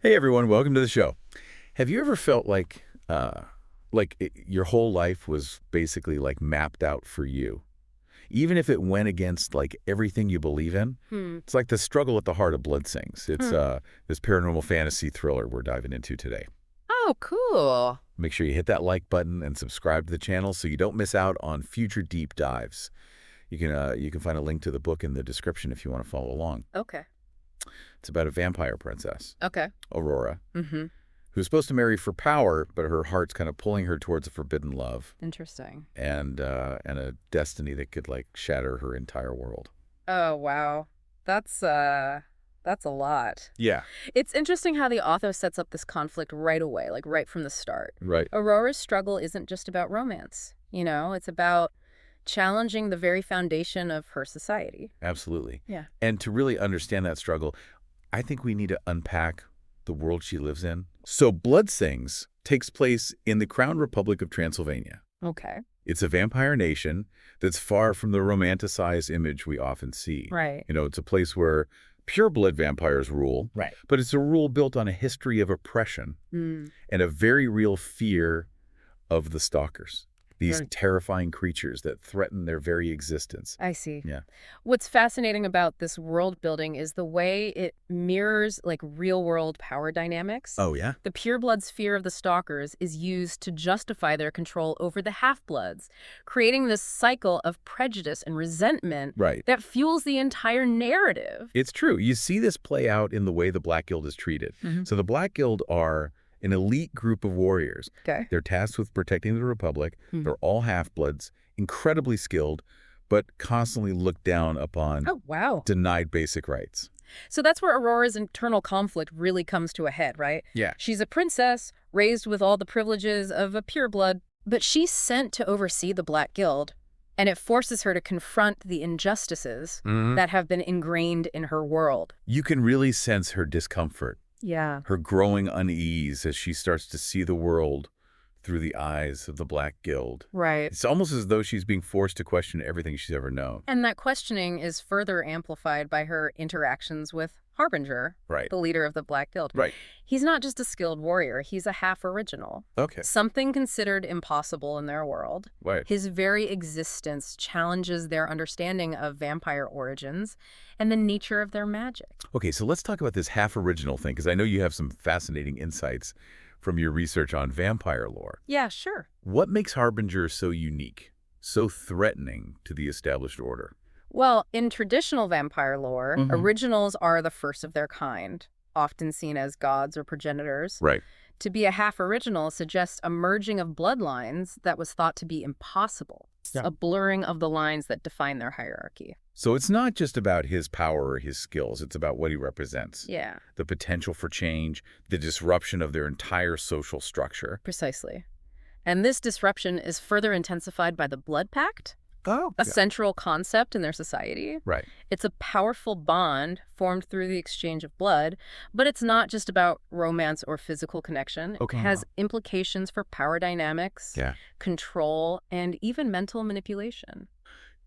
Hey everyone, welcome to the show. Have you ever felt like your whole life was basically like mapped out for you? Even if it went against like everything you believe in? Hmm. It's like the struggle at the heart of Blood Sings. It's Hmm. this paranormal fantasy thriller we're diving into today. Oh, cool. Make sure you hit that like button and subscribe to the channel so you don't miss out on future deep dives. You can find a link to the book in the description if you want to follow along. Okay. It's about a vampire princess, Okay. Aurora, Mm-hmm. who's supposed to marry for power, but her heart's kind of pulling her towards a forbidden love Interesting. and a destiny that could like shatter her entire world. Oh, wow. That's a lot. Yeah, It's interesting how the author sets up this conflict right away, like right from the start. right. Aurora's struggle isn't just about romance. It's about challenging the very foundation of her society. Absolutely. Yeah. And to really understand that struggle, I think we need to unpack the world she lives in. So Blood Sings takes place in the Crown Republic of Transylvania. Okay. It's a vampire nation that's far from the romanticized image we often see. Right. It's a place where pureblood vampires rule, Right. but it's a rule built on a history of oppression Mm. and a very real fear of the stalkers, these Right. terrifying creatures that threaten their very existence. I see. Yeah. What's fascinating about this world building is the way it mirrors like real world power dynamics. Oh, yeah? The purebloods' fear of the stalkers is used to justify their control over the half-bloods, creating this cycle of prejudice and resentment Right. that fuels the entire narrative. It's true. You see this play out in the way the Black Guild is treated. Mhm. So the Black Guild are an elite group of warriors. Okay. They're tasked with protecting the Republic. Hmm. They're all half-bloods, incredibly skilled, but constantly looked down upon, Oh, wow. denied basic rights. So that's where Aurora's internal conflict really comes to a head, right? Yeah. She's a princess, raised with all the privileges of a pureblood, but she's sent to oversee the Black Guild, and it forces her to confront the injustices that have been ingrained in her world. You can really sense her discomfort, Yeah. her growing unease as she starts to see the world through the eyes of the Black Guild. Right. It's almost as though she's being forced to question everything she's ever known. And that questioning is further amplified by her interactions with Harbinger, Right. the leader of the Black Guild. Right. He's not just a skilled warrior, he's a half-original. Okay. Something considered impossible in their world. Right. His very existence challenges their understanding of vampire origins and the nature of their magic. Okay, so let's talk about this half-original thing, because I know you have some fascinating insights from your research on vampire lore. Yeah, sure. What makes Harbinger so unique, so threatening to the established order? Well, in traditional vampire lore, Mhm. originals are the first of their kind, often seen as gods or progenitors. Right. To be a half-original suggests a merging of bloodlines that was thought to be impossible, Yeah. a blurring of the lines that define their hierarchy. So it's not just about his power or his skills, it's about what he represents. Yeah, The potential for change, the disruption of their entire social structure. precisely. And this disruption is further intensified by the blood pact, Oh. a central concept in their society. Right. It's a powerful bond formed through the exchange of blood, but it's not just about romance or physical connection. It Okay. has implications for power dynamics, Yeah. control, and even mental manipulation.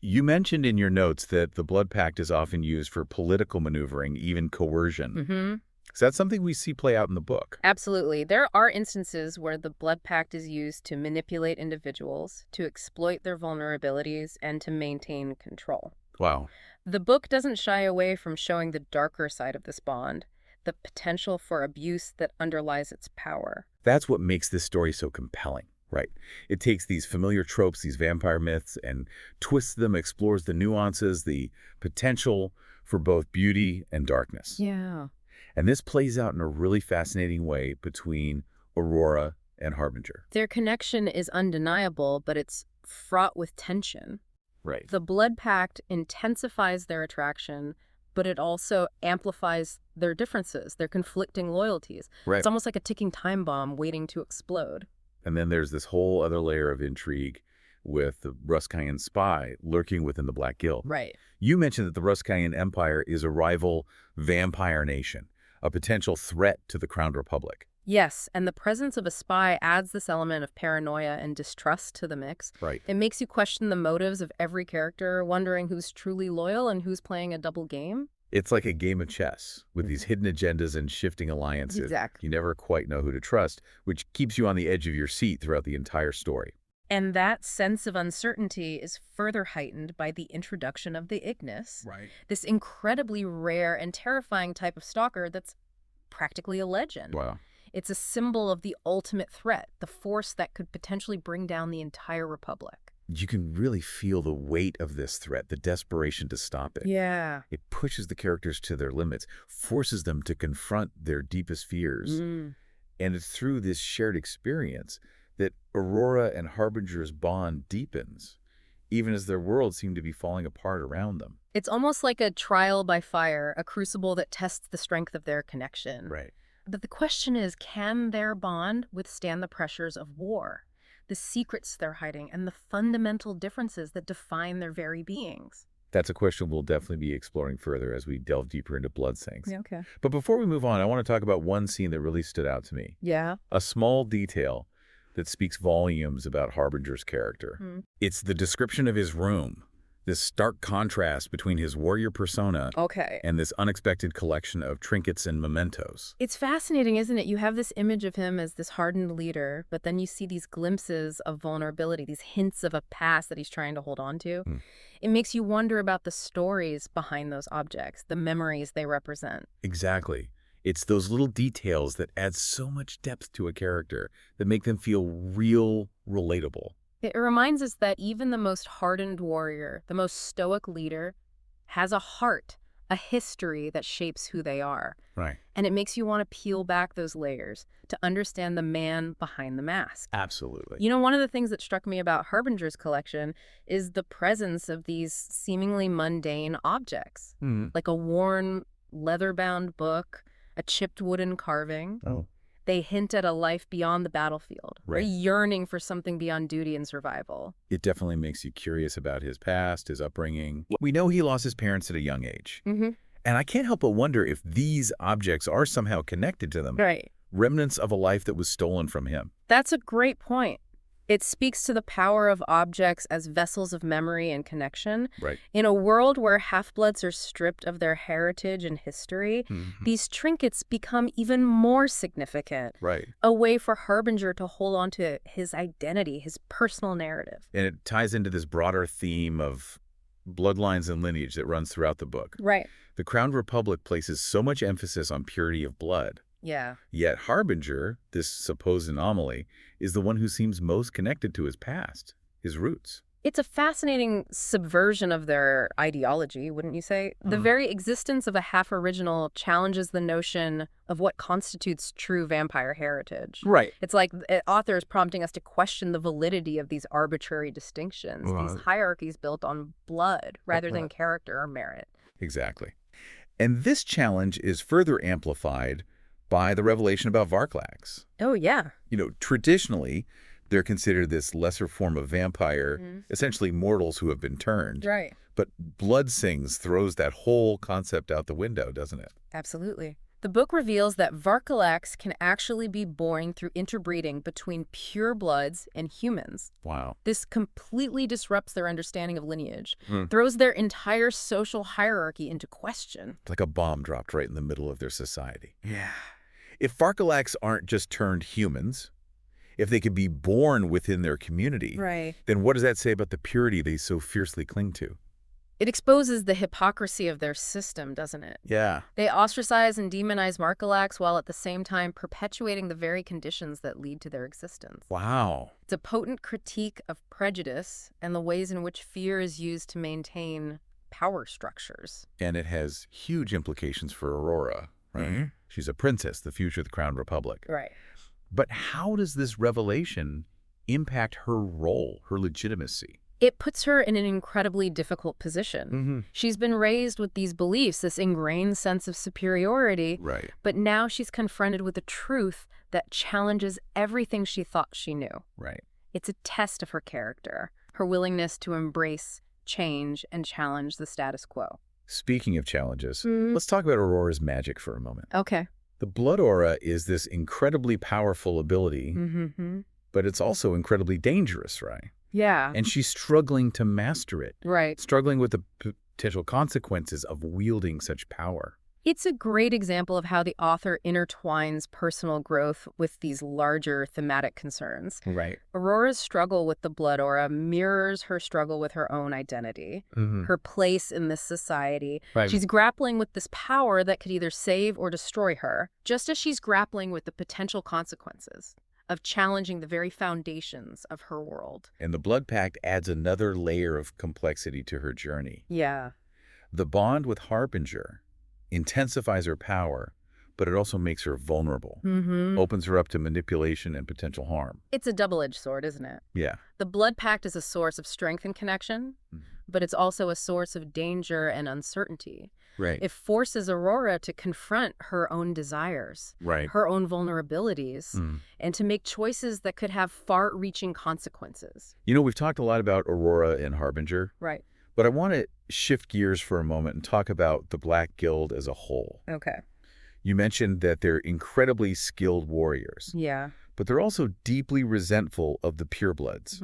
You mentioned in your notes that the blood pact is often used for political maneuvering, even coercion. Mm-hmm. Is that something we see play out in the book? Absolutely. There are instances where the blood pact is used to manipulate individuals, to exploit their vulnerabilities, and to maintain control. Wow. The book doesn't shy away from showing the darker side of this bond, the potential for abuse that underlies its power. That's what makes this story so compelling, right? It takes these familiar tropes, these vampire myths, and twists them, explores the nuances, the potential for both beauty and darkness. Yeah. And this plays out in a really fascinating way between Aurora and Harbinger. Their connection is undeniable, but it's fraught with tension. Right. The blood pact intensifies their attraction, but it also amplifies their differences, their conflicting loyalties. Right. It's almost like a ticking time bomb waiting to explode. And then there's this whole other layer of intrigue with the Ruskayan spy lurking within the Black Guild. Right. You mentioned that the Ruskayan Empire is a rival vampire nation, a potential threat to the Crowned Republic. Yes, and the presence of a spy adds this element of paranoia and distrust to the mix. Right. It makes you question the motives of every character, wondering who's truly loyal and who's playing a double game. It's like a game of chess with these hidden agendas and shifting alliances. Exactly. You never quite know who to trust, which keeps you on the edge of your seat throughout the entire story. And that sense of uncertainty is further heightened by the introduction of the Ignis, Right. this incredibly rare and terrifying type of stalker that's practically a legend. Wow. It's a symbol of the ultimate threat, the force that could potentially bring down the entire Republic. You can really feel the weight of this threat, the desperation to stop it. Yeah. It pushes the characters to their limits, forces them to confront their deepest fears. And it's through this shared experience that Aurora and Harbinger's bond deepens, even as their worlds seem to be falling apart around them. It's almost like a trial by fire, a crucible that tests the strength of their connection. Right. But the question is, can their bond withstand the pressures of war, the secrets they're hiding, and the fundamental differences that define their very beings? That's a question we'll definitely be exploring further as we delve deeper into Bloodsaints. Yeah, okay. But before we move on, I want to talk about one scene that really stood out to me. Yeah? A small detail that speaks volumes about Harbinger's character. It's the description of his room, this stark contrast between his warrior persona and this unexpected collection of trinkets and mementos. It's fascinating, isn't it? You have this image of him as this hardened leader, but then you see these glimpses of vulnerability, these hints of a past that he's trying to hold on to. It makes you wonder about the stories behind those objects, the memories they represent. Exactly. It's those little details that add so much depth to a character that make them feel real, relatable. It reminds us that even the most hardened warrior, the most stoic leader, has a heart, a history that shapes who they are. Right. And it makes you want to peel back those layers to understand the man behind the mask. Absolutely. You know, one of the things that struck me about Harbinger's collection is the presence of these seemingly mundane objects, like a worn, leather-bound book, a chipped wooden carving. They hint at a life beyond the battlefield, a yearning for something beyond duty and survival. It definitely makes you curious about his past, his upbringing. We know he lost his parents at a young age. And I can't help but wonder if these objects are somehow connected to them. Right. Remnants of a life that was stolen from him. That's a great point. It speaks to the power of objects as vessels of memory and connection. Right. In a world where half-bloods are stripped of their heritage and history, these trinkets become even more significant. Right. A way for Harbinger to hold on to his identity, his personal narrative. And it ties into this broader theme of bloodlines and lineage that runs throughout the book. Right. The Crowned Republic places so much emphasis on purity of blood. Yeah. Yet Harbinger, this supposed anomaly, is the one who seems most connected to his past, his roots. It's a fascinating subversion of their ideology, wouldn't you say? The very existence of a half-original challenges the notion of what constitutes true vampire heritage. Right. It's like authors prompting us to question the validity of these arbitrary distinctions, these hierarchies built on blood rather than character or merit. Exactly. And this challenge is further amplified by the revelation about Varklax. Oh, yeah. You know, traditionally, they're considered this lesser form of vampire, essentially mortals who have been turned. Right. But Bloodsings throws that whole concept out the window, doesn't it? Absolutely. The book reveals that Varklax can actually be born through interbreeding between purebloods and humans. Wow. This completely disrupts their understanding of lineage, throws their entire social hierarchy into question. It's like a bomb dropped right in the middle of their society. Yeah. If Varklax aren't just turned humans, if they could be born within their community, then what does that say about the purity they so fiercely cling to? It exposes the hypocrisy of their system, doesn't it? Yeah. They ostracize and demonize Varklax while at the same time perpetuating the very conditions that lead to their existence. Wow. It's a potent critique of prejudice and the ways in which fear is used to maintain power structures. And it has huge implications for Aurora, right? She's a princess, the future of the Crowned Republic. Right. But how does this revelation impact her role, her legitimacy? It puts her in an incredibly difficult position. She's been raised with these beliefs, this ingrained sense of superiority, but now she's confronted with a truth that challenges everything she thought she knew. Right. It's a test of her character, her willingness to embrace change and challenge the status quo. Speaking of challenges, let's talk about Aurora's magic for a moment. Okay. The blood aura is this incredibly powerful ability, but it's also incredibly dangerous, right? Yeah. And she's struggling to master it. Right. Struggling with the potential consequences of wielding such power. It's a great example of how the author intertwines personal growth with these larger thematic concerns. Right. Aurora's struggle with the blood aura mirrors her struggle with her own identity, her place in this society. Right. She's grappling with this power that could either save or destroy her, just as she's grappling with the potential consequences of challenging the very foundations of her world. And the Blood Pact adds another layer of complexity to her journey. Yeah. The bond with Harbinger intensifies her power, but it also makes her vulnerable, opens her up to manipulation and potential harm. It's a double-edged sword, isn't it? Yeah. The Blood Pact is a source of strength and connection, but it's also a source of danger and uncertainty. Right. It forces Aurora to confront her own desires, Right. her own vulnerabilities, and to make choices that could have far-reaching consequences. You know, we've talked a lot about Aurora and Harbinger, Right. but I want to shift gears for a moment and talk about the Black Guild as a whole. Okay. You mentioned that they're incredibly skilled warriors, Yeah. but they're also deeply resentful of the purebloods,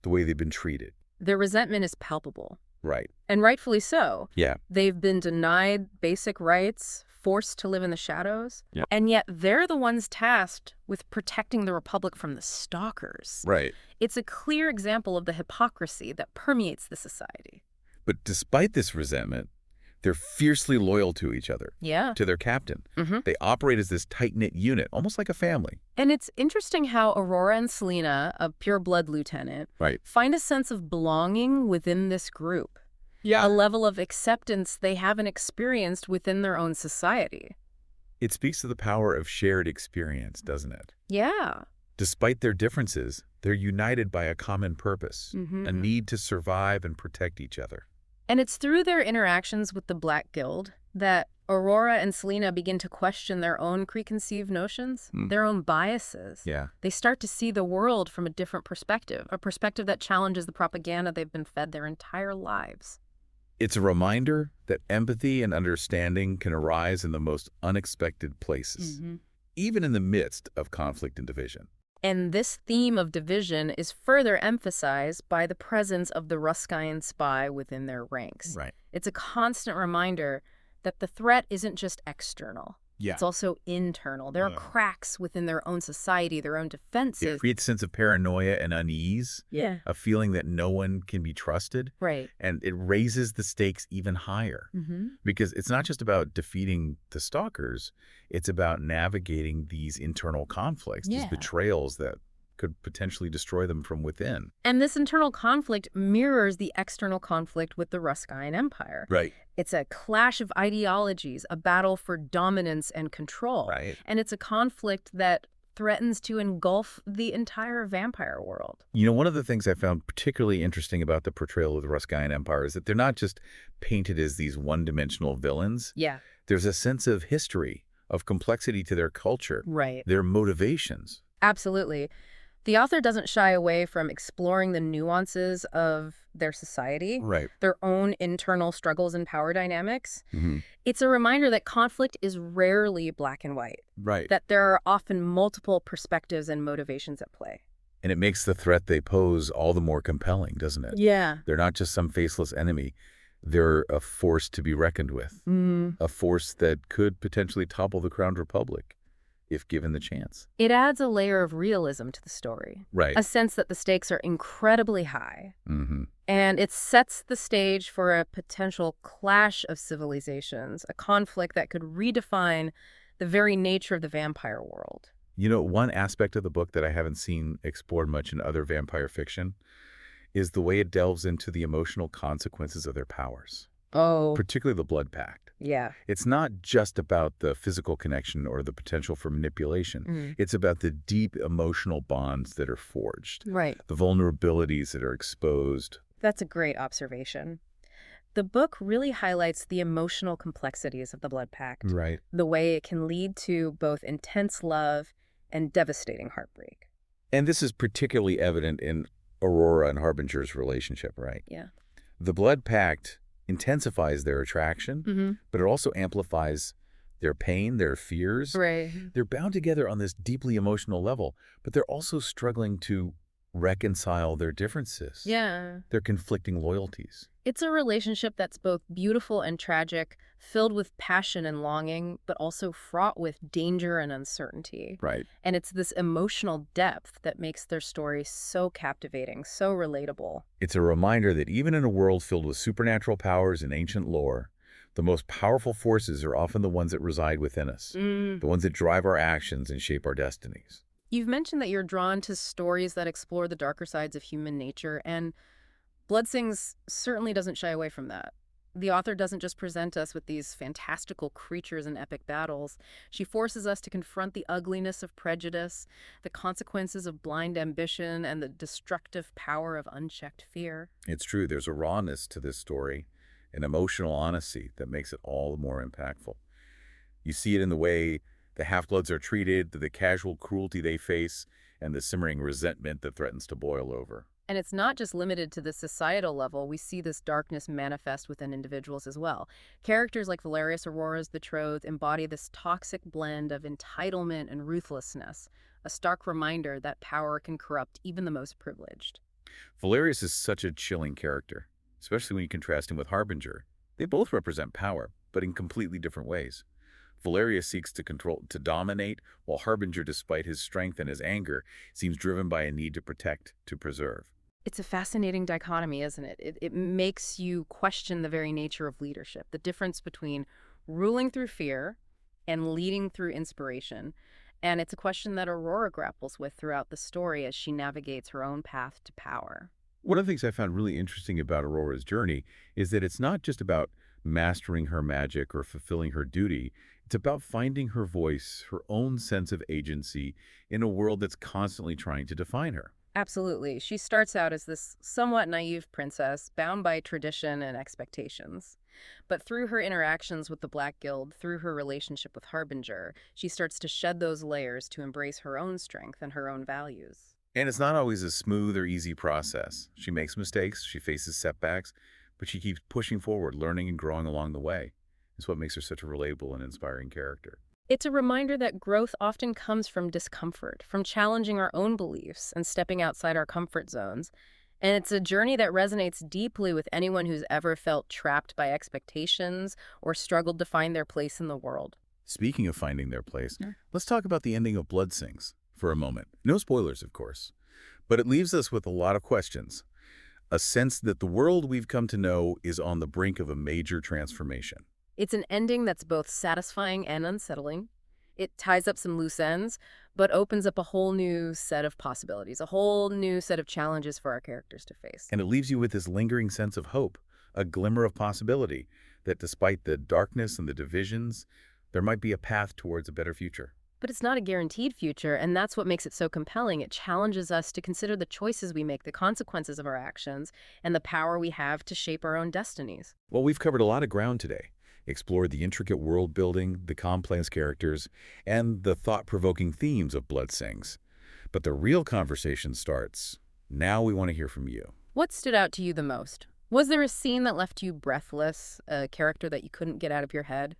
the way they've been treated. Their resentment is palpable, Right. and rightfully so. Yeah. They've been denied basic rights, forced to live in the shadows, Yeah. and yet they're the ones tasked with protecting the Republic from the stalkers. Right. It's a clear example of the hypocrisy that permeates the society. But despite this resentment, they're fiercely loyal to each other, Yeah. to their captain. They operate as this tight-knit unit, almost like a family. And it's interesting how Aurora and Selena, a pureblood lieutenant, Right. find a sense of belonging within this group. Yeah. A level of acceptance they haven't experienced within their own society. It speaks to the power of shared experience, doesn't it? Yeah. Despite their differences, they're united by a common purpose, a need to survive and protect each other. And it's through their interactions with the Black Guild that Aurora and Selena begin to question their own preconceived notions, their own biases. Yeah. They start to see the world from a different perspective, a perspective that challenges the propaganda they've been fed their entire lives. It's a reminder that empathy and understanding can arise in the most unexpected places, even in the midst of conflict and division. And this theme of division is further emphasized by the presence of the Ruskian spy within their ranks. Right. It's a constant reminder that the threat isn't just external. Yeah. It's also internal. There are cracks within their own society, their own defenses. It creates a sense of paranoia and unease, Yeah. a feeling that no one can be trusted, Right. and it raises the stakes even higher. Because it's not just about defeating the stalkers, it's about navigating these internal conflicts, these Yeah. betrayals that could potentially destroy them from within. And this internal conflict mirrors the external conflict with the Ruskian Empire. Right. It's a clash of ideologies, a battle for dominance and control. Right. And it's a conflict that threatens to engulf the entire vampire world. You know, one of the things I found particularly interesting about the portrayal of the Ruskian Empire is that they're not just painted as these one-dimensional villains. Yeah. There's a sense of history, of complexity to their culture, Right. their motivations. Absolutely. The author doesn't shy away from exploring the nuances of their society, Right. their own internal struggles and power dynamics. It's a reminder that conflict is rarely black and white, Right. that there are often multiple perspectives and motivations at play. And it makes the threat they pose all the more compelling, doesn't it? Yeah. They're not just some faceless enemy. They're a force to be reckoned with, a force that could potentially topple the Crowned Republic if given the chance. It adds a layer of realism to the story, Right. a sense that the stakes are incredibly high. And it sets the stage for a potential clash of civilizations, a conflict that could redefine the very nature of the vampire world. You know, one aspect of the book that I haven't seen explored much in other vampire fiction is the way it delves into the emotional consequences of their powers, Oh, particularly the Blood Pact. yeah. It's not just about the physical connection or the potential for manipulation. It's about the deep emotional bonds that are forged, Right. the vulnerabilities that are exposed. That's a great observation. The book really highlights the emotional complexities of the Blood Pact, Right. the way it can lead to both intense love and devastating heartbreak. And this is particularly evident in Aurora and Harbinger's relationship, right? Yeah. The Blood Pact intensifies their attraction, but it also amplifies their pain, their fears. Right. They're bound together on this deeply emotional level, but they're also struggling to reconcile their differences, Yeah. their conflicting loyalties. It's a relationship that's both beautiful and tragic, filled with passion and longing, but also fraught with danger and uncertainty. Right. And it's this emotional depth that makes their story so captivating, so relatable. It's a reminder that even in a world filled with supernatural powers and ancient lore, the most powerful forces are often the ones that reside within us, the ones that drive our actions and shape our destinies. You've mentioned that you're drawn to stories that explore the darker sides of human nature, and Blood Sings certainly doesn't shy away from that. The author doesn't just present us with these fantastical creatures and epic battles. She forces us to confront the ugliness of prejudice, the consequences of blind ambition, and the destructive power of unchecked fear. It's true, there's a rawness to this story, an emotional honesty that makes it all the more impactful. You see it in the way the half-bloods are treated, the casual cruelty they face, and the simmering resentment that threatens to boil over. And it's not just limited to the societal level. We see this darkness manifest within individuals as well. Characters like Valerius Aurora's betrothed embody this toxic blend of entitlement and ruthlessness, a stark reminder that power can corrupt even the most privileged. Valerius is such a chilling character, especially when you contrast him with Harbinger. They both represent power, but in completely different ways. Valerius seeks to control, to dominate, while Harbinger, despite his strength and his anger, seems driven by a need to protect, to preserve. It's a fascinating dichotomy, isn't it? It makes you question the very nature of leadership, the difference between ruling through fear and leading through inspiration. And it's a question that Aurora grapples with throughout the story as she navigates her own path to power. One of the things I found really interesting about Aurora's journey is that it's not just about mastering her magic or fulfilling her duty. It's about finding her voice, her own sense of agency in a world that's constantly trying to define her. Absolutely. She starts out as this somewhat naive princess, bound by tradition and expectations. But through her interactions with the Black Guild, through her relationship with Harbinger, she starts to shed those layers to embrace her own strength and her own values. And it's not always a smooth or easy process. She makes mistakes, she faces setbacks, but she keeps pushing forward, learning and growing along the way. It's what makes her such a relatable and inspiring character. It's a reminder that growth often comes from discomfort, from challenging our own beliefs and stepping outside our comfort zones. And it's a journey that resonates deeply with anyone who's ever felt trapped by expectations or struggled to find their place in the world. Speaking of finding their place, let's talk about the ending of Blood Sings for a moment. No spoilers, of course, but it leaves us with a lot of questions. A sense that the world we've come to know is on the brink of a major transformation. It's an ending that's both satisfying and unsettling. It ties up some loose ends, but opens up a whole new set of possibilities, a whole new set of challenges for our characters to face. And it leaves you with this lingering sense of hope, a glimmer of possibility, that despite the darkness and the divisions, there might be a path towards a better future. But it's not a guaranteed future, and that's what makes it so compelling. It challenges us to consider the choices we make, the consequences of our actions, and the power we have to shape our own destinies. Well, we've covered a lot of ground today. Explored the intricate world building, the complex characters, and the thought-provoking themes of Blood Sings. But the real conversation starts. Now we want to hear from you. What stood out to you the most? Was there a scene that left you breathless, a character that you couldn't get out of your head?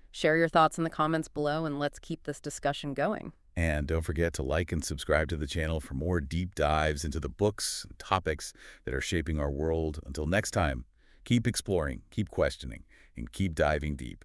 Share your thoughts in the comments below, and let's keep this discussion going. And don't forget to like and subscribe to the channel for more deep dives into the books and topics that are shaping our world. Until next time, keep exploring, keep questioning, and keep diving deep.